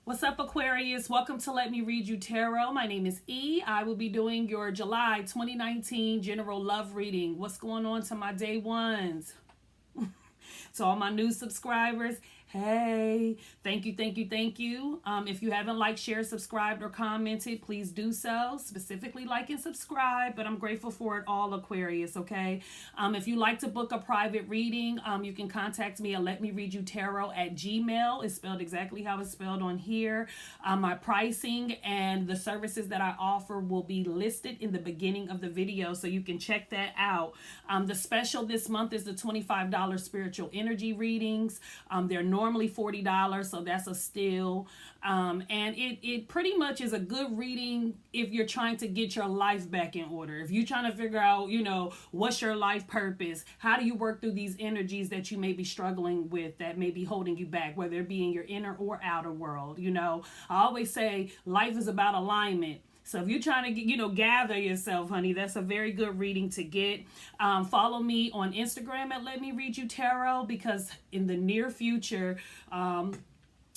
What's up, Aquarius? Welcome to Let Me Read You Tarot. My name is E. I will be doing your July 2019 general love reading. What's going on to my day ones? To all my new subscribers, hey, thank you. If you haven't liked, shared, subscribed, or commented, please do so. Specifically like and subscribe, but I'm grateful for it all, Aquarius, okay? If you like to book a private reading, you can contact me at letmereadyoutarot@gmail. It's spelled exactly how it's spelled on here. My pricing and the services that I offer will be listed in the beginning of the video, so you can check that out. The special this month is the $25 spiritual energy readings. They're normally $40, so that's a steal. And it pretty much is a good reading if you're trying to get your life back in order. If you're trying to figure out, what's your life purpose? How do you work through these energies that you may be struggling with that may be holding you back, whether it be in your inner or outer world? I always say life is about alignment. So if you're trying to, gather yourself, honey, that's a very good reading to get. Follow me on Instagram at Let Me Read You Tarot, because in the near future,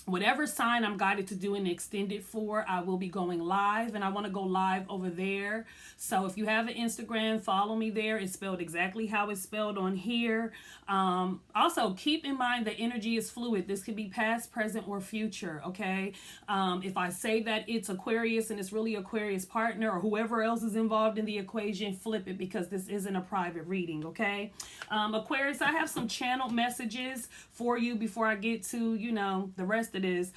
whatever sign I'm guided to do an extended for, I will be going live, and I want to go live over there. So if you have an Instagram, follow me there. It's spelled exactly how it's spelled on here. Also, keep in mind that energy is fluid. This could be past, present, or future, okay? If I say that it's Aquarius and it's really Aquarius partner or whoever else is involved in the equation, flip it, because this isn't a private reading, okay? Aquarius, I have some channeled messages for you before I get to, the rest of this.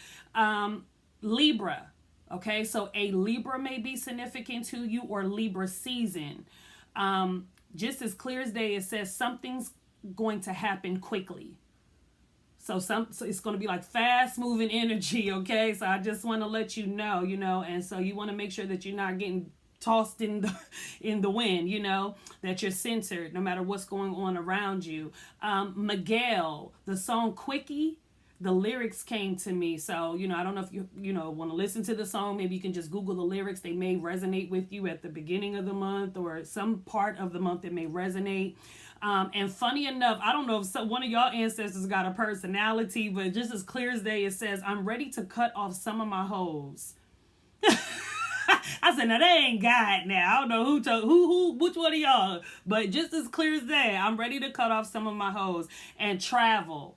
Libra. Okay, so a Libra may be significant to you, or Libra season. Just as clear as day, it says something's going to happen quickly. So it's going to be like fast moving energy, okay? So I just want to let you know, and so you want to make sure that you're not getting tossed in the wind, that you're centered no matter what's going on around you. Miguel, the song Quickie, the lyrics came to me. So, I don't know if you want to listen to the song. Maybe you can just Google the lyrics. They may resonate with you at the beginning of the month or some part of the month that may resonate. And funny enough, I don't know if one of y'all ancestors got a personality, but just as clear as day, it says, I'm ready to cut off some of my hoes. I said, now they ain't God now. I don't know which one of y'all, but just as clear as day, I'm ready to cut off some of my hoes. And travel.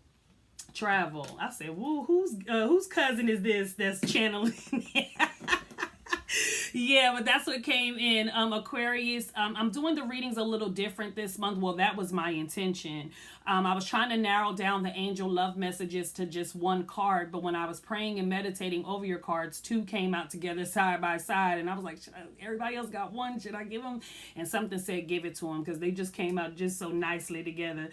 I said, whoa, whose cousin is this that's channeling? Yeah, but that's what came in. Aquarius, I'm doing the readings a little different this month. Well, that was my intention. I was trying to narrow down the angel love messages to just one card, but when I was praying and meditating over your cards, two came out together side by side, and I was like, everybody else got one, should I give them? And something said give it to them, because they just came out just so nicely together.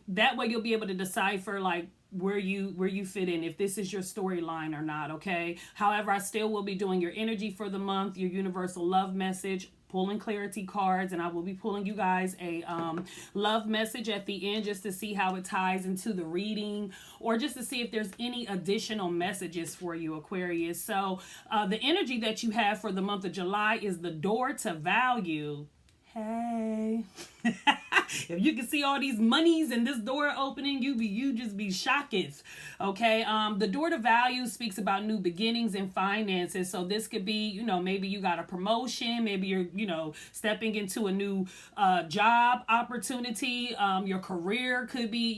That way you'll be able to decipher like where you fit in, if this is your storyline or not, okay? However, I still will be doing your energy for the month, your universal love message, pulling clarity cards, and I will be pulling you guys a love message at the end just to see how it ties into the reading, or just to see if there's any additional messages for you, Aquarius. So the energy that you have for the month of July is the door to value. Hey. If you can see all these monies and this door opening, you just be shocked. Okay. The door to value speaks about new beginnings and finances. So this could be, maybe you got a promotion, maybe you're, stepping into a new job opportunity. Your career could be,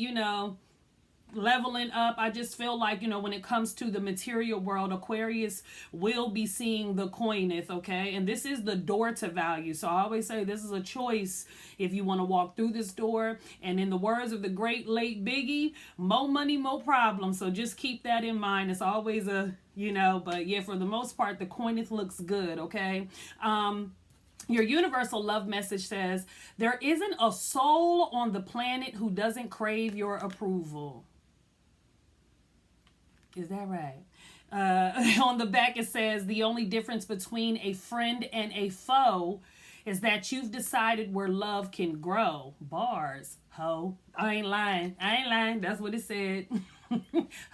leveling up. I just feel like, when it comes to the material world, Aquarius will be seeing the coineth, okay? And this is the door to value. So I always say this is a choice if you want to walk through this door. And in the words of the great late Biggie, more money, more problems. So just keep that in mind. It's always but yeah, for the most part, the coineth looks good, okay? Your universal love message says, there isn't a soul on the planet who doesn't crave your approval. Is that right? On the back it says, the only difference between a friend and a foe is that you've decided where love can grow. Bars. Ho. I ain't lying. That's what it said.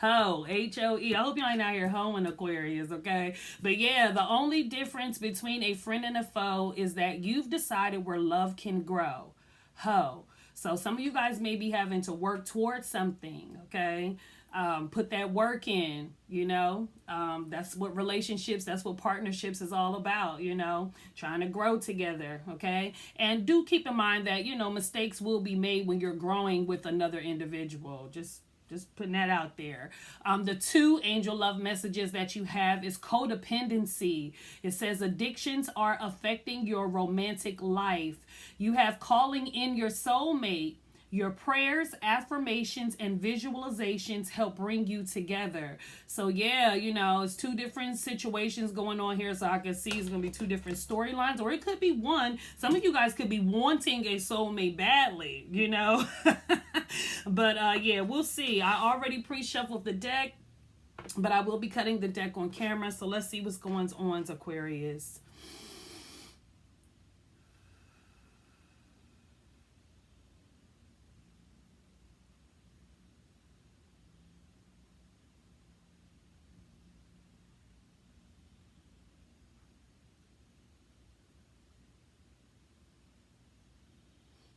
Ho. H-O-E. I hope y'all ain't out here hoeing, Aquarius, okay? But yeah, the only difference between a friend and a foe is that you've decided where love can grow. Ho. So some of you guys may be having to work towards something, okay? Put that work in, that's what relationships, that's what partnerships is all about, trying to grow together. Okay. And do keep in mind that, mistakes will be made when you're growing with another individual. Just putting that out there. The two angel love messages that you have is codependency. It says addictions are affecting your romantic life. You have calling in your soulmate. Your prayers, affirmations, and visualizations help bring you together. So yeah, it's two different situations going on here. So I can see it's going to be two different storylines, or it could be one. Some of you guys could be wanting a soulmate badly, But yeah, we'll see. I already pre-shuffled the deck, but I will be cutting the deck on camera. So let's see what's going on, Aquarius.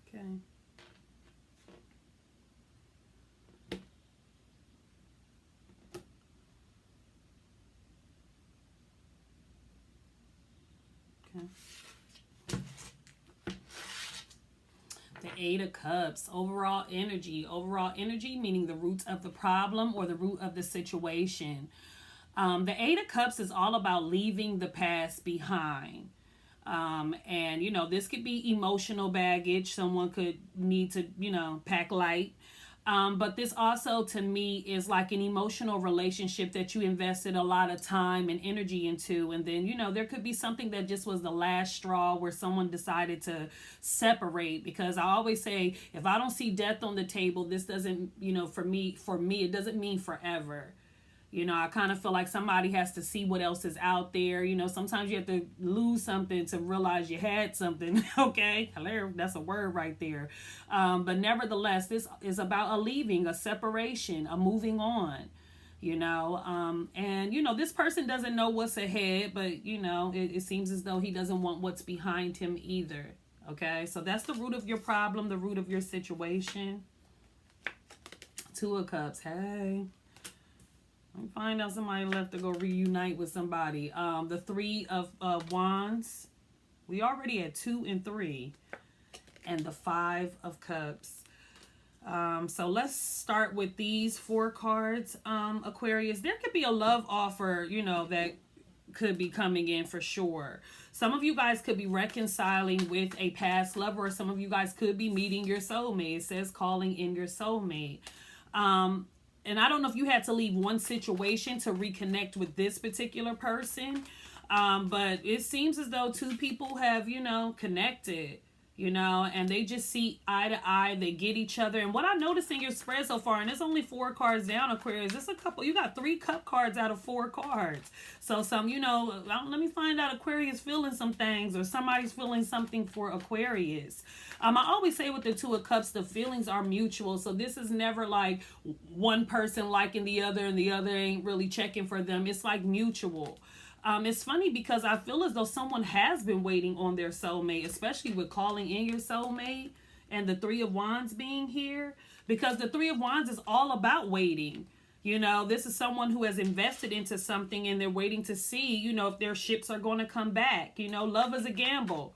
Okay. Okay. The Eight of Cups, overall energy. Overall energy meaning the root of the problem or the root of the situation. The Eight of Cups is all about leaving the past behind. And, this could be emotional baggage. Someone could need to, pack light. But this also, to me, is like an emotional relationship that you invested a lot of time and energy into. And then, there could be something that just was the last straw where someone decided to separate. Because I always say, if I don't see death on the table, this doesn't, for me, it doesn't mean forever. I kind of feel like somebody has to see what else is out there. Sometimes you have to lose something to realize you had something. Okay. Hello. That's a word right there. But nevertheless, this is about a leaving, a separation, a moving on, and, this person doesn't know what's ahead, but, it seems as though he doesn't want what's behind him either. Okay. So that's the root of your problem, the root of your situation. Two of Cups. Hey. Find out somebody left to go reunite with somebody. The Three of Wands. We already had 2 and 3. And the Five of Cups. So let's start with these 4 cards, Aquarius. There could be a love offer, that could be coming in for sure. Some of you guys could be reconciling with a past lover, or some of you guys could be meeting your soulmate. It says calling in your soulmate. And I don't know if you had to leave one situation to reconnect with this particular person. But it seems as though 2 people have, connected, and they just see eye to eye. They get each other. And what I noticed in your spread so far, and it's only 4 cards down, Aquarius, it's a couple, you got 3 cup cards out of 4 cards. So some, let me find out Aquarius feeling some things, or somebody's feeling something for Aquarius. I always say with the 2 of Cups, the feelings are mutual. So this is never like one person liking the other and the other ain't really checking for them. It's like mutual. It's funny because I feel as though someone has been waiting on their soulmate, especially with calling in your soulmate and the 3 of Wands being here, because the 3 of Wands is all about waiting. This is someone who has invested into something and they're waiting to see, if their ships are going to come back. Love is a gamble.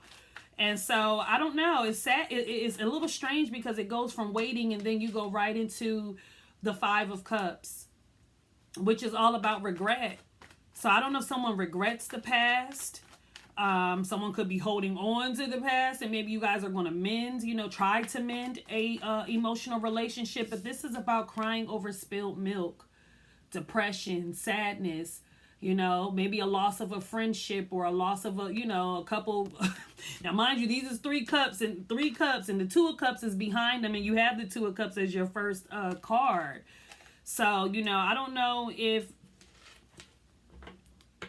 And so I don't know. It's sad. It's a little strange because it goes from waiting and then you go right into the 5 of Cups, which is all about regret. So I don't know if someone regrets the past. Someone could be holding on to the past, and maybe you guys are going to mend, try to mend a emotional relationship. But this is about crying over spilled milk, depression, sadness, maybe a loss of a friendship or a loss of a couple. Now, mind you, these is 3 cups and 3 cups, and the 2 of Cups is behind them, and you have the 2 of Cups as your first card. So, I don't know if,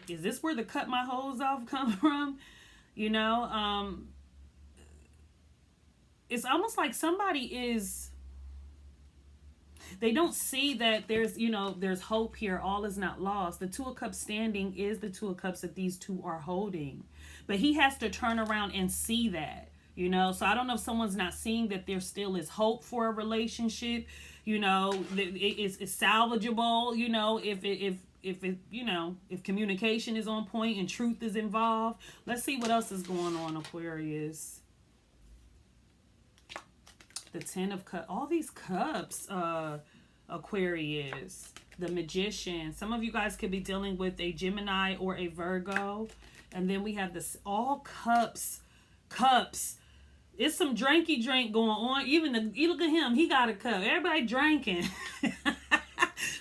is this where the cut my hose off come from? It's almost like somebody is, they don't see that there's hope here. All is not lost. The 2 of Cups standing is the 2 of Cups that these 2 are holding. But he has to turn around and see that, So I don't know if someone's not seeing that there still is hope for a relationship. You know, it's salvageable. You know, if it, you know, if communication is on point and truth is involved. Let's see what else is going on, Aquarius. The 10 of Cups. All these cups, Aquarius. The Magician. Some of you guys could be dealing with a Gemini or a Virgo. And then we have this all cups. Cups. It's some drinky drink going on. You look at him. He got a cup. Everybody drinking.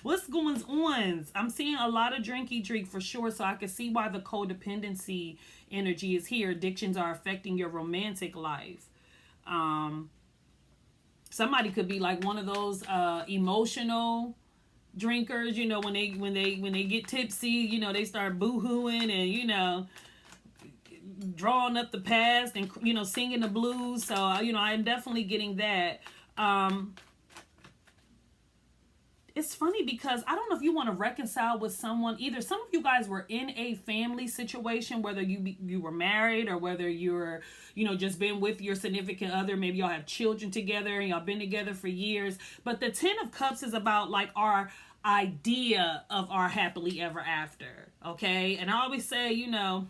What's going on? I'm seeing a lot of drinky drink for sure. So I can see why the codependency energy is here. Addictions are affecting your romantic life. Somebody could be like one of those emotional drinkers, you know, when they get tipsy, you know, they start boo-hooing and, you know, drawing up the past and, you know, singing the blues. So, you know, I'm definitely getting that. It's funny because I don't know if you want to reconcile with someone. Either some of you guys were in a family situation, whether you were married or whether you're, you know, just been with your significant other. Maybe y'all have children together and y'all been together for years. But the 10 of Cups is about like our idea of our happily ever after. Okay. And I always say, you know,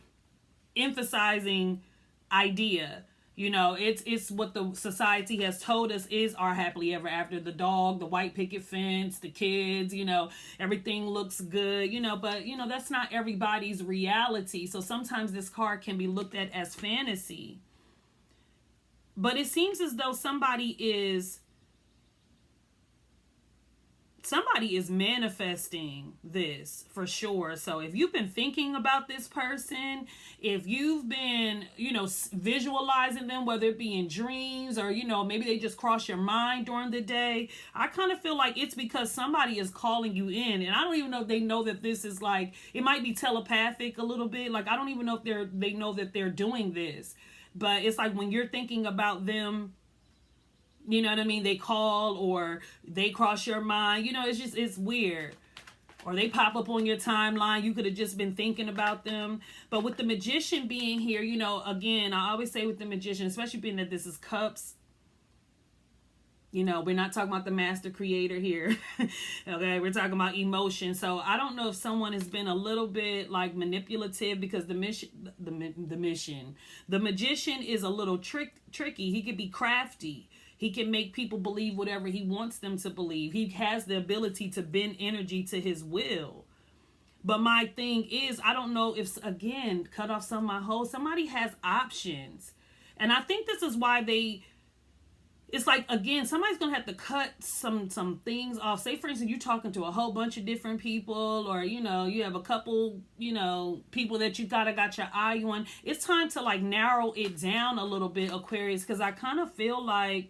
emphasizing idea. You know, it's what the society has told us is our happily ever after. The dog, the white picket fence, the kids, you know, everything looks good, you know, but, you know, that's not everybody's reality. So sometimes this card can be looked at as fantasy. But it seems as though somebody is manifesting this for sure. So if you've been thinking about this person, if you've been, you know, visualizing them, whether it be in dreams or, you know, maybe they just cross your mind during the day, I kind of feel like it's because somebody is calling you in. And I don't even know if they know that this is like, it might be telepathic a little bit. Like, I don't even know if they know that they're doing this. But it's like when you're thinking about them, you know what I mean? They call or they cross your mind. You know, it's weird. Or they pop up on your timeline. You could have just been thinking about them. But with the Magician being here, you know, again, I always say with the Magician, especially being that this is Cups, you know, we're not talking about the master creator here. Okay, we're talking about emotion. So I don't know if someone has been a little bit like manipulative because the Magician is a little tricky. He could be crafty. He can make people believe whatever he wants them to believe. He has the ability to bend energy to his will. But my thing is, I don't know if, again, cut off some of my hoes. Somebody has options. And I think this is why it's like, again, somebody's going to have to cut some things off. Say, for instance, you're talking to a whole bunch of different people or, you know, you have a couple, you know, people that you got your eye on. It's time to like narrow it down a little bit, Aquarius, because I kind of feel like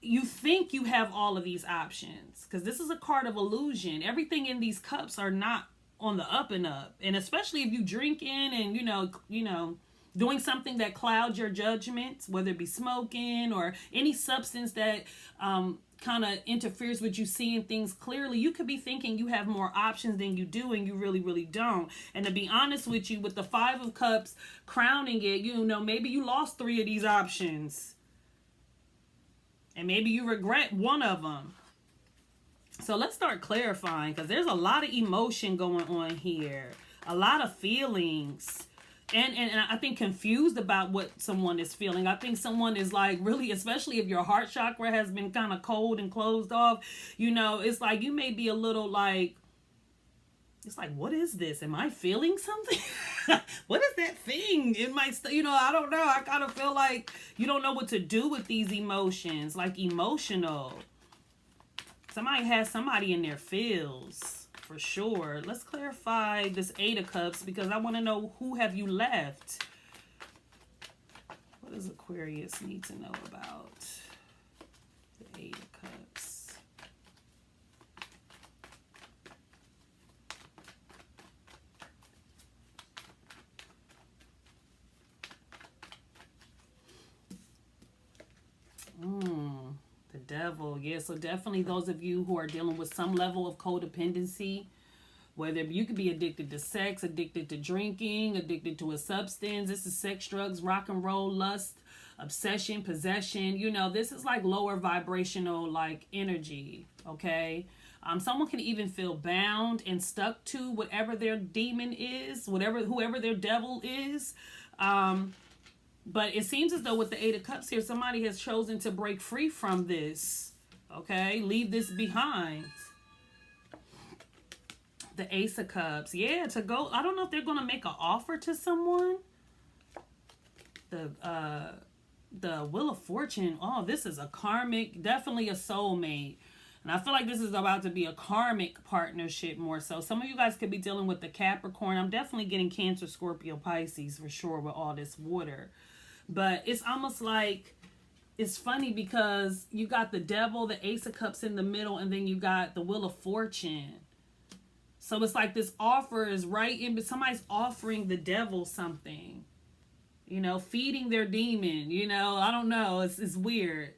you think you have all of these options because this is a card of illusion. Everything in these cups are not on the up and up. And especially if you drinking and, you know, doing something that clouds your judgments, whether it be smoking or any substance that kind of interferes with you seeing things clearly, you could be thinking you have more options than you do, and you really, really don't. And to be honest with you, with the 5 of Cups crowning it, you know, maybe you lost 3 of these options. And maybe you regret one of them. So let's start clarifying because there's a lot of emotion going on here. A lot of feelings. And I think confused about what someone is feeling. I think someone is like really, especially if your heart chakra has been kind of cold and closed off, you know, it's like you may be a little like, it's like, what is this? Am I feeling something? What is that thing in my, you know, I don't know. I kind of feel like you don't know what to do with these emotions, like emotional. Somebody has somebody in their feels for sure. Let's clarify this 8 of Cups because I want to know who have you left. What does Aquarius need to know about the 8 of Cups? The Devil. Yeah, so definitely those of you who are dealing with some level of codependency, whether you could be addicted to sex, addicted to drinking, addicted to a substance. This is sex, drugs, rock and roll, lust, obsession, possession. You know, this is like lower vibrational like energy, okay? Someone can even feel bound and stuck to whatever their demon is, whoever their devil is. But it seems as though with the Eight of Cups here, somebody has chosen to break free from this, okay? Leave this behind. The Ace of Cups. Yeah, to go. I don't know if they're going to make an offer to someone. The Wheel of Fortune. Oh, this is a karmic, definitely a soulmate. And I feel like this is about to be a karmic partnership more so. Some of you guys could be dealing with the Capricorn. I'm definitely getting Cancer, Scorpio, Pisces for sure with all this water. But it's almost like, it's funny because you got the Devil, the Ace of Cups in the middle, and then you got the Wheel of Fortune. So it's like this offer is right in, but somebody's offering the Devil something. You know, feeding their demon. You know, I don't know. It's weird.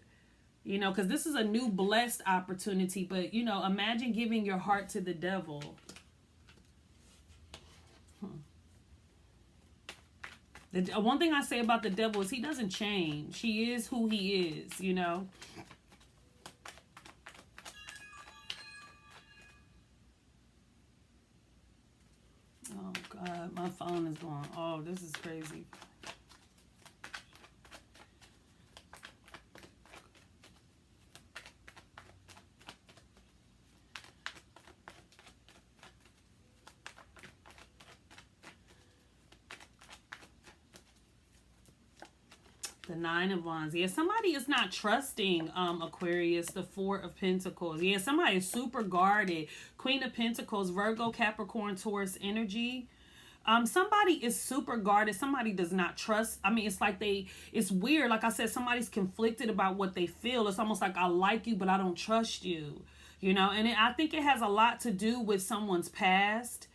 You know, because this is a new blessed opportunity. But, you know, imagine giving your heart to the Devil. The one thing I say about the Devil is he doesn't change. He is who he is, you know. Oh, God. My phone is going, oh, this is crazy. The Nine of Wands. Yeah, somebody is not trusting Aquarius. The Four of Pentacles. Yeah, somebody is super guarded. Queen of Pentacles, Virgo, Capricorn, Taurus energy. Somebody is super guarded. Somebody does not trust. I mean, it's like it's weird. Like I said, somebody's conflicted about what they feel. It's almost like I like you, but I don't trust you. You know, and I think it has a lot to do with someone's past.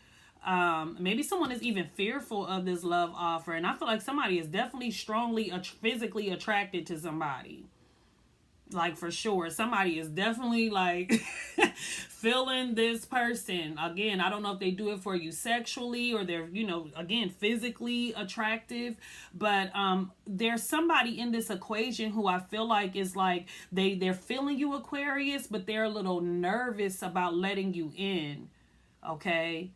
Maybe someone is even fearful of this love offer. And I feel like somebody is definitely strongly physically attracted to somebody. Like, for sure. Somebody is definitely, like, feeling this person. Again, I don't know if they do it for you sexually or they're, you know, again, physically attractive. But there's somebody in this equation who I feel like is like, they're feeling you, Aquarius, but they're a little nervous about letting you in. Okay?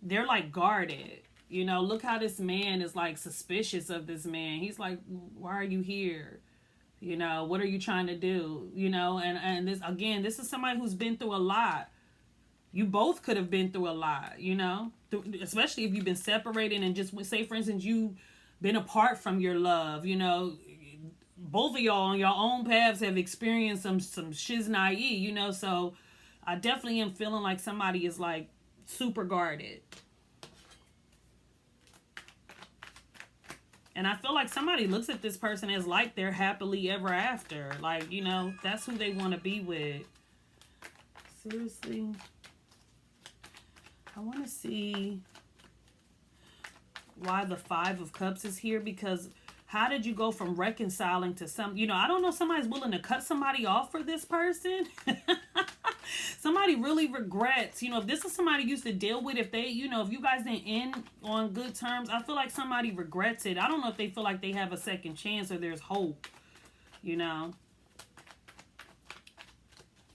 They're like guarded, you know. Look how this man is like suspicious of this man. He's like, why are you here? You know, what are you trying to do? You know, and this, again, this is somebody who's been through a lot. You both could have been through a lot, you know, especially if you've been separated and just say, for instance, you've been apart from your love, you know, both of y'all on your own paths have experienced some shiznai, you know, so I definitely am feeling like somebody is like super guarded. And I feel like somebody looks at this person as like they're happily ever after. Like, you know, that's who they want to be with. Seriously. I want to see why the Five of Cups is here, because how did you go from reconciling to some, you know, I don't know, somebody's willing to cut somebody off for this person. Somebody really regrets, you know, if this is somebody you used to deal with, if they, you know, if you guys didn't end on good terms, I feel like somebody regrets it. I don't know if they feel like they have a second chance or there's hope, you know.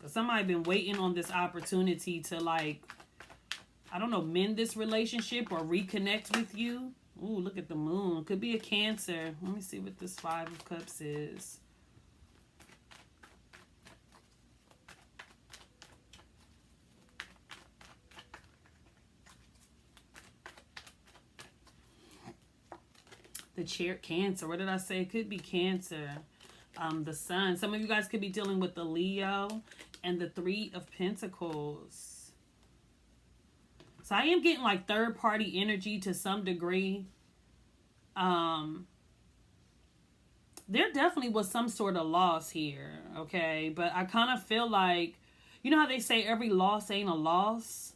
But somebody been waiting on this opportunity to, like, I don't know, mend this relationship or reconnect with you. Ooh, look at the moon. Could be a Cancer. Let me see what this Five of Cups is. The chair, Cancer. What did I say? It could be Cancer. The Sun. Some of you guys could be dealing with the Leo and the Three of Pentacles. So I am getting like third party energy to some degree. There definitely was some sort of loss here, okay? But I kind of feel like, you know how they say every loss ain't a loss?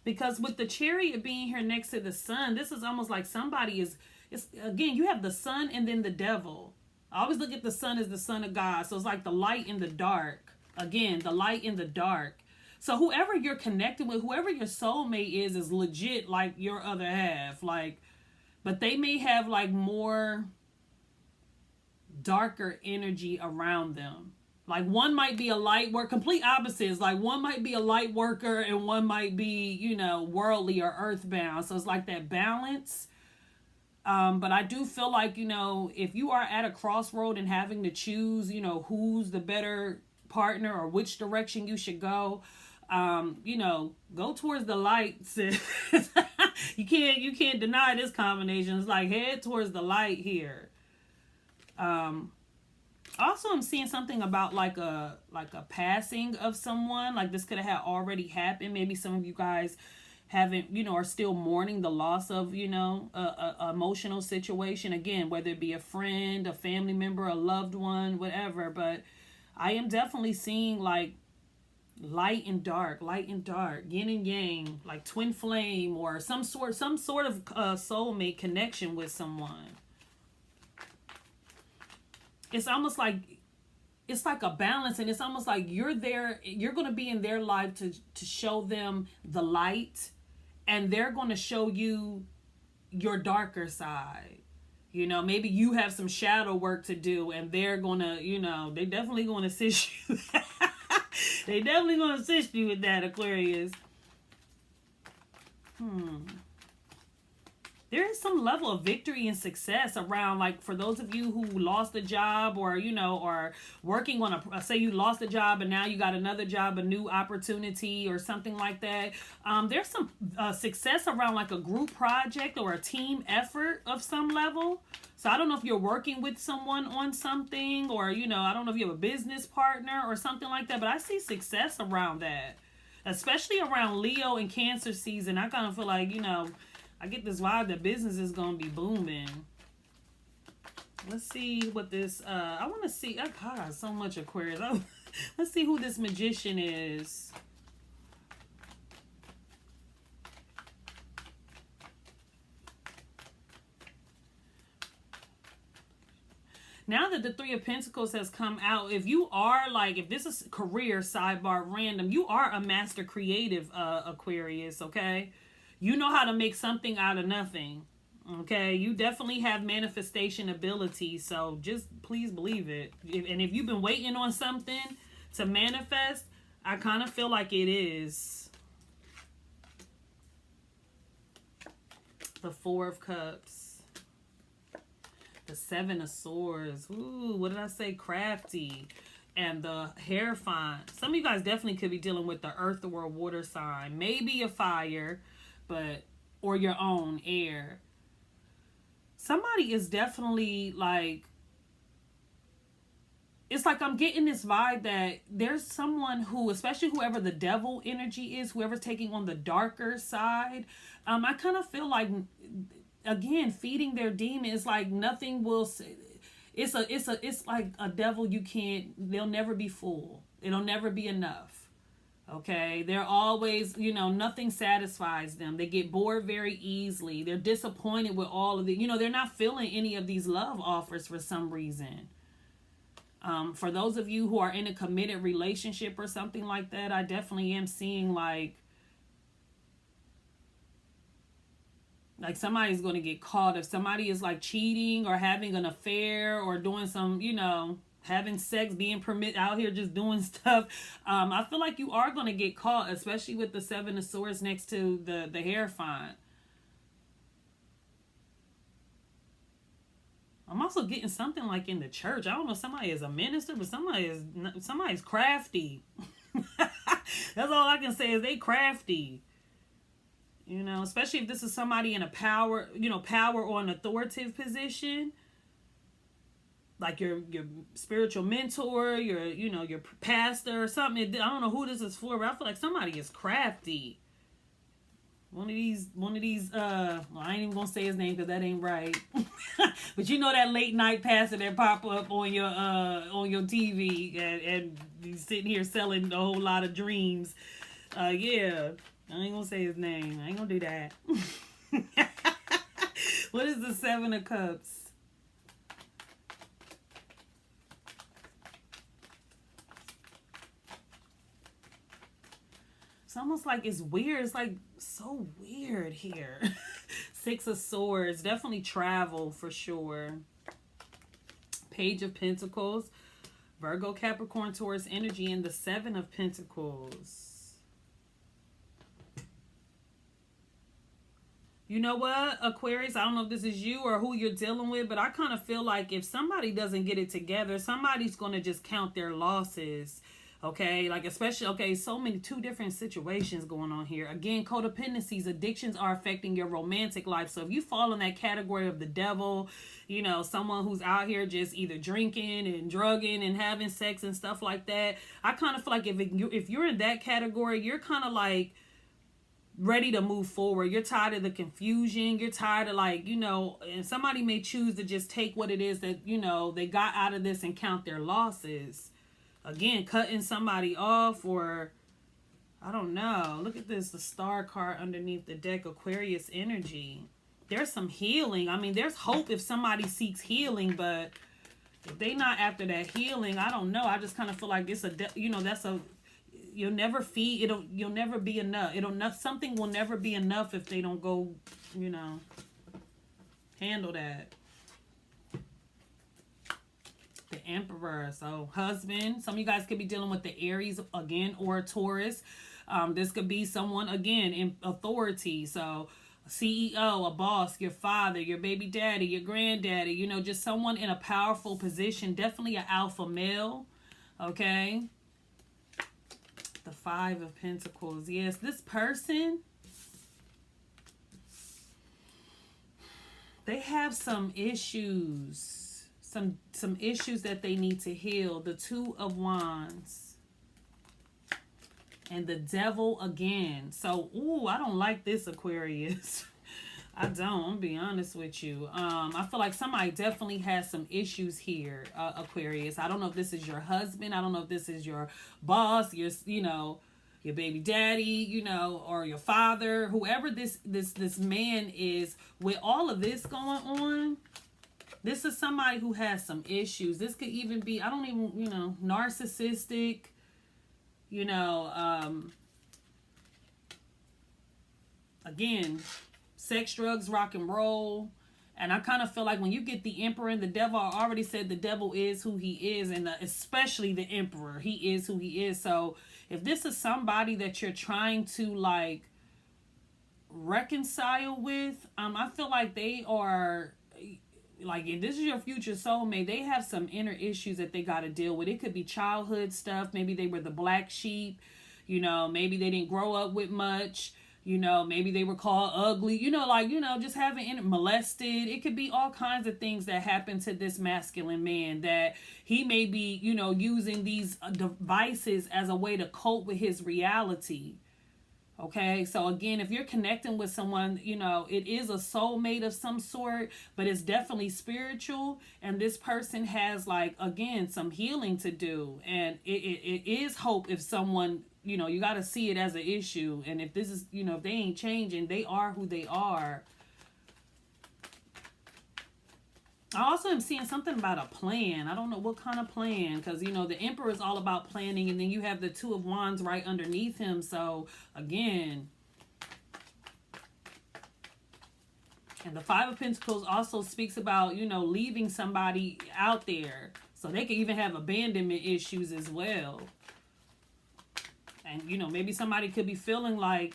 Because with the Chariot being here next to the Sun, this is almost like somebody is, it's, again, you have the Sun and then the Devil. I always look at the Sun as the Son of God. So it's like the light and the dark. Again, the light and the dark. So whoever you're connected with, whoever your soulmate is legit like your other half. Like, but they may have like more darker energy around them. Like one might be a light worker, complete opposites. Like one might be a light worker and one might be, you know, worldly or earthbound. So it's like that balance. But I do feel like, you know, if you are at a crossroad and having to choose, you know, who's the better partner or which direction you should go, you know, go towards the light. you can't deny this combination. It's like head towards the light here. Also, I'm seeing something about like a passing of someone. Like this could have already happened. Maybe some of you guys haven't, you know, are still mourning the loss of, you know, a emotional situation. Again, whether it be a friend, a family member, a loved one, whatever. But I am definitely seeing like light and dark, yin and yang, like twin flame or some sort of soulmate connection with someone. It's almost like it's like a balance, and it's almost like you're there, you're going to be in their life to show them the light, and they're going to show you your darker side. You know, maybe you have some shadow work to do, and they're going to, you know, they definitely going to assist you. They definitely going to assist you with that, Aquarius. There is some level of victory and success around, like, for those of you who lost a job or, you know, or working on say you lost a job and now you got another job, a new opportunity or something like that. There's some success around like a group project or a team effort of some level. So I don't know if you're working with someone on something, or, you know, I don't know if you have a business partner or something like that, but I see success around that, especially around Leo and Cancer season. I kind of feel like, you know, I get this vibe that business is going to be booming. Let's see what this, I want to see, I got so much Aquarius. Let's see who this magician is. Now that the Three of Pentacles has come out, if you are like, if this is career, sidebar, random, you are a master creative, Aquarius, okay? You know how to make something out of nothing. Okay, you definitely have manifestation ability. So just please believe it. And if you've been waiting on something to manifest, I kind of feel like it is. The Four of Cups. The Seven of Swords. Ooh, what did I say? Crafty. And the Hierophant. Some of you guys definitely could be dealing with the earth or water sign. Maybe a fire. But, or your own air. Somebody is definitely like, it's like I'm getting this vibe that there's someone who, especially whoever the devil energy is, whoever's taking on the darker side, I kind of feel like, again, feeding their demon is like nothing will, it's like a devil you can't, they'll never be full. It'll never be enough. Okay, they're always, you know, nothing satisfies them. They get bored very easily. They're disappointed with all of the, you know, they're not feeling any of these love offers for some reason. For those of you who are in a committed relationship or something like that, I definitely am seeing like somebody's going to get caught if somebody is like cheating or having an affair or doing some, you know, having sex, being permitted out here just doing stuff. I feel like you are going to get caught, especially with the Seven of Swords next to the Hierophant. I'm also getting something like in the church. I don't know if somebody is a minister, but somebody's crafty. That's all I can say is they crafty. You know, especially if this is somebody in a power, you know, power or an authoritative position. Like your spiritual mentor, your pastor or something. I don't know who this is for, but I feel like somebody is crafty. One of these, well, I ain't even gonna say his name because that ain't right. But you know that late night pastor that pop up on your TV and he's sitting here selling a whole lot of dreams. Yeah, I ain't gonna say his name. I ain't gonna do that. What is the Seven of Cups? It's almost like it's weird. It's like so weird here. Six of Swords. Definitely travel for sure. Page of Pentacles. Virgo, Capricorn, Taurus energy. And the Seven of Pentacles. You know what, Aquarius? I don't know if this is you or who you're dealing with, but I kind of feel like if somebody doesn't get it together, somebody's going to just count their losses. Okay, like especially, okay, so many, two different situations going on here. Again, codependencies, addictions are affecting your romantic life. So if you fall in that category of the devil, you know, someone who's out here just either drinking and drugging and having sex and stuff like that, I kind of feel like if you're in that category, you're kind of like ready to move forward. You're tired of the confusion. You're tired of, like, you know, and somebody may choose to just take what it is that, you know, they got out of this and count their losses. Again, cutting somebody off, or I don't know. Look at this, the Star card underneath the deck, Aquarius energy. There's some healing. I mean, there's hope if somebody seeks healing, but if they not after that healing, I don't know. I just kind of feel like it's you know, that's a, you'll never feed, you'll never be enough. Something will never be enough if they don't go, you know, handle that. The Emperor. So husband, some of you guys could be dealing with the Aries again, or a Taurus. This could be someone again in authority. So a CEO, a boss, your father, your baby daddy, your granddaddy, you know, just someone in a powerful position. Definitely an alpha male. Okay. The Five of Pentacles. Yes, this person, they have some issues. Some issues that they need to heal. The Two of Wands. And the Devil again. So, ooh, I don't like this, Aquarius. I don't. I'm gonna be honest with you. I feel like somebody definitely has some issues here, Aquarius. I don't know if this is your husband. I don't know if this is your boss, your, you know, your baby daddy, you know, or your father, whoever this man is. With all of this going on, this is somebody who has some issues. This could even be, I don't even, you know, narcissistic, you know, again, sex, drugs, rock and roll. And I kind of feel like when you get the Emperor and the Devil, I already said the devil is who he is, and especially the Emperor, he is who he is. So if this is somebody that you're trying to, like, reconcile with, I feel like they are, like, if this is your future soulmate, they have some inner issues that they got to deal with. It could be childhood stuff. Maybe they were the black sheep. You know, maybe they didn't grow up with much. You know, maybe they were called ugly. You know, like, you know, just having molested. It could be all kinds of things that happen to this masculine man, that he may be, you know, using these devices as a way to cope with his reality. Okay, so again, if you're connecting with someone, you know, it is a soulmate of some sort, but it's definitely spiritual. And this person has, like, again, some healing to do. And it is hope if someone, you know, you got to see it as an issue. And if this is, you know, if they ain't changing, they are who they are. I also am seeing something about a plan. I don't know what kind of plan, because, you know, the Emperor is all about planning, and then you have the Two of Wands right underneath him. So, again, and the Five of Pentacles also speaks about, you know, leaving somebody out there. So they could even have abandonment issues as well. And, you know, maybe somebody could be feeling like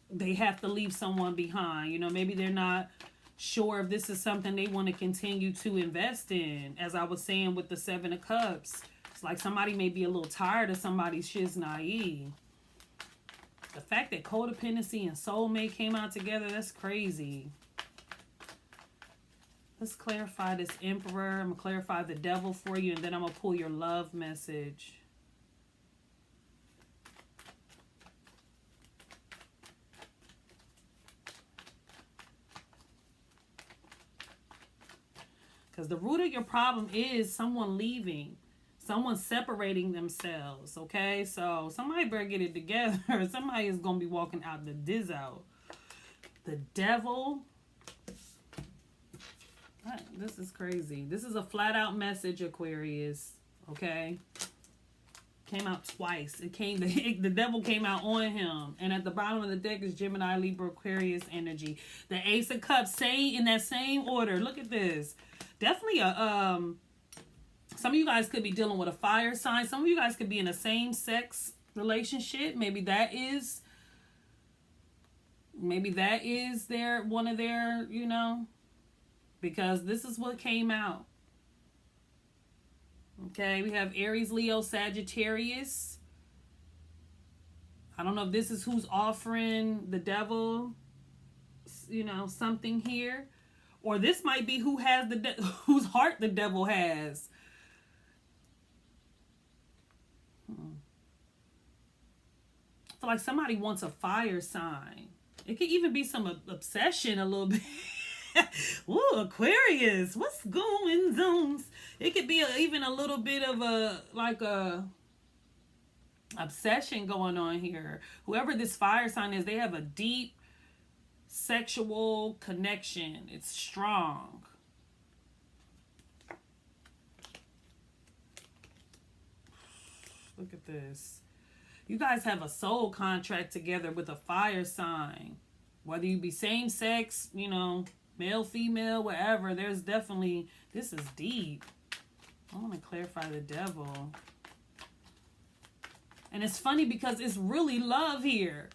they have to leave someone behind. You know, maybe they're not sure if this is something they want to continue to invest in. As I was saying with the Seven of Cups, it's like somebody may be a little tired of somebody's shiznai. The fact that codependency and soulmate came out together, that's crazy. Let's clarify this Emperor. I'm going to clarify the Devil for you, and then I'm going to pull your love message. Because the root of your problem is someone leaving. Someone separating themselves, okay? So somebody better get it together. Somebody is going to be walking out the dizzo. The Devil. This is crazy. This is a flat out message, Aquarius, okay? Came out twice. The devil came out on him. And at the bottom of the deck is Gemini, Libra, Aquarius energy. The Ace of Cups, same in that same order. Look at this. Definitely some of you guys could be dealing with a fire sign. Some of you guys could be in a same-sex relationship. Maybe that is one of their, because this is what came out. Okay, we have Aries, Leo, Sagittarius. I don't know if this is who's offering the devil, something here. Or this might be who has whose heart the devil has. I feel like somebody wants a fire sign. It could even be some obsession a little bit. Ooh, Aquarius, what's going on? It could be even a little bit of a obsession going on here. Whoever this fire sign is, they have a deep sexual connection. It's strong. Look at this. You guys have a soul contract together with a fire sign. Whether you be same sex, male, female, whatever, there's definitely, this is deep. I want to clarify the devil. And it's funny because it's really love here,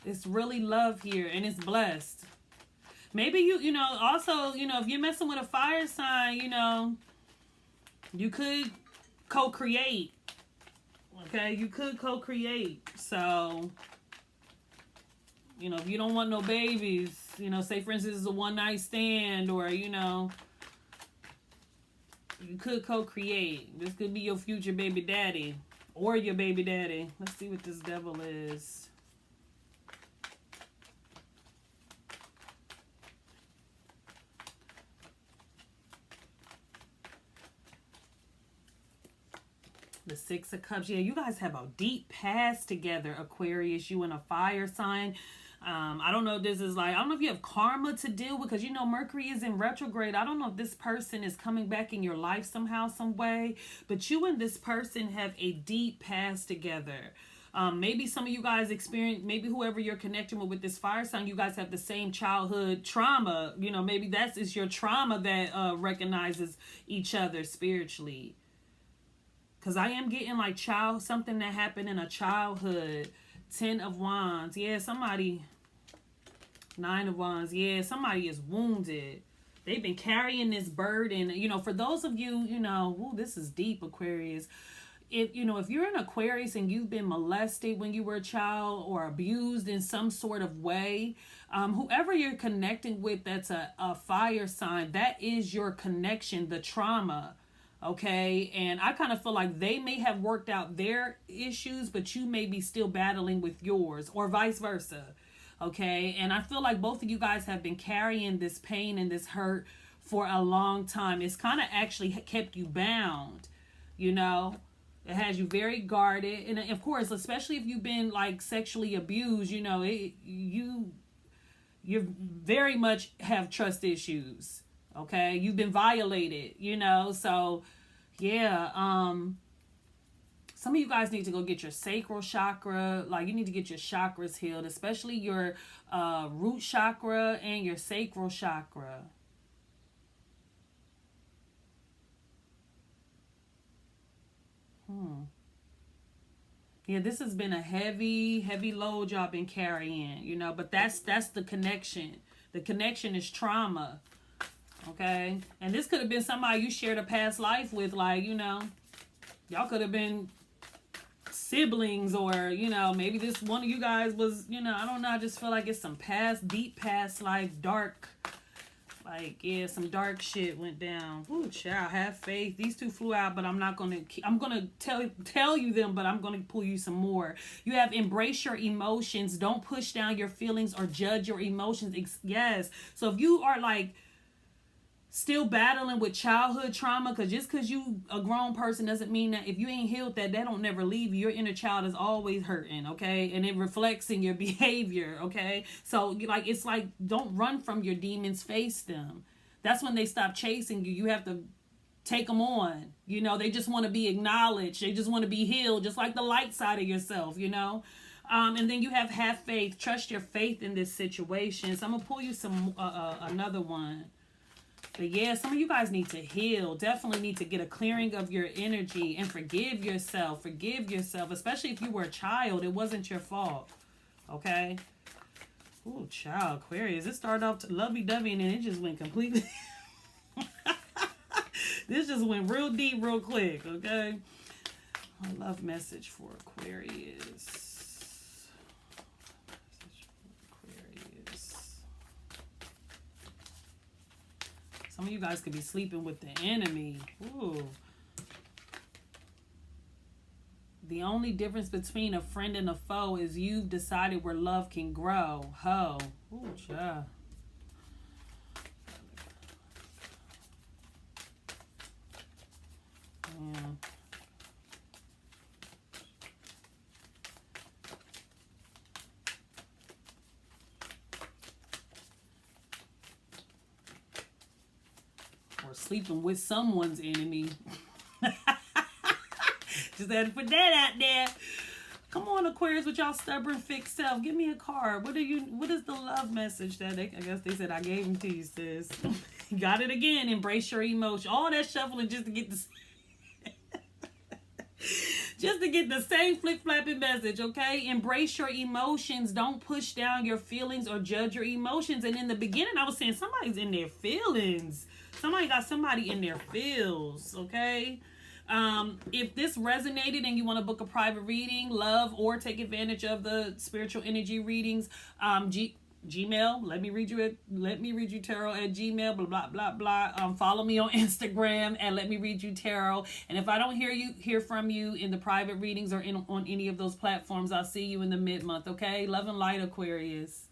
It's really love here, and it's blessed. Maybe also, if you're messing with a fire sign, you could co-create. Okay, you could co-create. So, if you don't want no babies, say for instance it's a one-night stand, or you could co-create. This could be your future baby daddy or your baby daddy. Let's see what this devil is. The Six of Cups. Yeah, you guys have a deep past together, Aquarius. You and a fire sign. I don't know if this is I don't know if you have karma to deal with, because Mercury is in retrograde. I don't know if this person is coming back in your life somehow, some way. But you and this person have a deep past together. Maybe some of you guys experience, maybe whoever you're connecting with this fire sign, you guys have the same childhood trauma. Maybe is your trauma that recognizes each other spiritually. Because I am getting something that happened in a childhood. 10 of Wands. Yeah, somebody. 9 of Wands. Yeah, somebody is wounded. They've been carrying this burden. For those of you, ooh, this is deep, Aquarius. If you're an Aquarius and you've been molested when you were a child or abused in some sort of way, whoever you're connecting with that's a fire sign, that is your connection, the trauma. Okay, and I kind of feel like they may have worked out their issues, but you may be still battling with yours, or vice versa. Okay, and I feel like both of you guys have been carrying this pain and this hurt for a long time. It's kind of actually kept you bound, It has you very guarded, and of course, especially if you've been sexually abused, you very much have trust issues. Okay, you've been violated, so yeah, some of you guys need to go get your sacral chakra. You need to get your chakras healed, especially your root chakra and your sacral chakra. Yeah, this has been a heavy load y'all been carrying, but that's the connection. The connection is trauma. Okay, and this could have been somebody you shared a past life with, y'all could have been siblings, or maybe this one of you guys was, I don't know. I just feel like it's some deep past life, dark, some dark shit went down. Ooh, child, have faith. These two flew out, but I'm gonna tell you them, but I'm gonna pull you some more. You have embrace your emotions. Don't push down your feelings or judge your emotions. Yes. So if you are still battling with childhood trauma, because just because you a grown person doesn't mean that if you ain't healed that don't never leave you. Your inner child is always hurting, okay? And it reflects in your behavior, okay? So don't run from your demons, face them. That's when they stop chasing you. You have to take them on. You know, they just want to be acknowledged. They just want to be healed, just like the light side of yourself, you know. And then you have faith. Trust your faith in this situation. So I'm going to pull you some another one. But yeah, some of you guys need to heal. Definitely need to get a clearing of your energy and forgive yourself. Forgive yourself, especially if you were a child. It wasn't your fault. Okay? Ooh, child, Aquarius. It started off lovey-dovey and then it just went completely... This just went real deep real quick, okay? A love message for Aquarius. Some of you guys could be sleeping with the enemy. Ooh. The only difference between a friend and a foe is you've decided where love can grow. Ho. Ooh, child. Yeah. Or sleeping with someone's enemy. Just had to put that out there. Come on, Aquarius, with y'all stubborn fixed self. Give me a card. What is the love message that I guess they said I gave them to you, sis. Got it again. Embrace your emotion. All that shuffling just to get the just to get the same flick-flapping message, okay? Embrace your emotions. Don't push down your feelings or judge your emotions. And in the beginning, I was saying somebody's in their feelings. Somebody got somebody in their feels, okay? If this resonated and you want to book a private reading, love, or take advantage of the spiritual energy readings, Gmail, let me read you tarot at Gmail, blah blah blah. Follow me on Instagram and let me read you tarot. And if I don't hear from you in the private readings or on any of those platforms, I'll see you in the mid-month, okay? Love and light, Aquarius.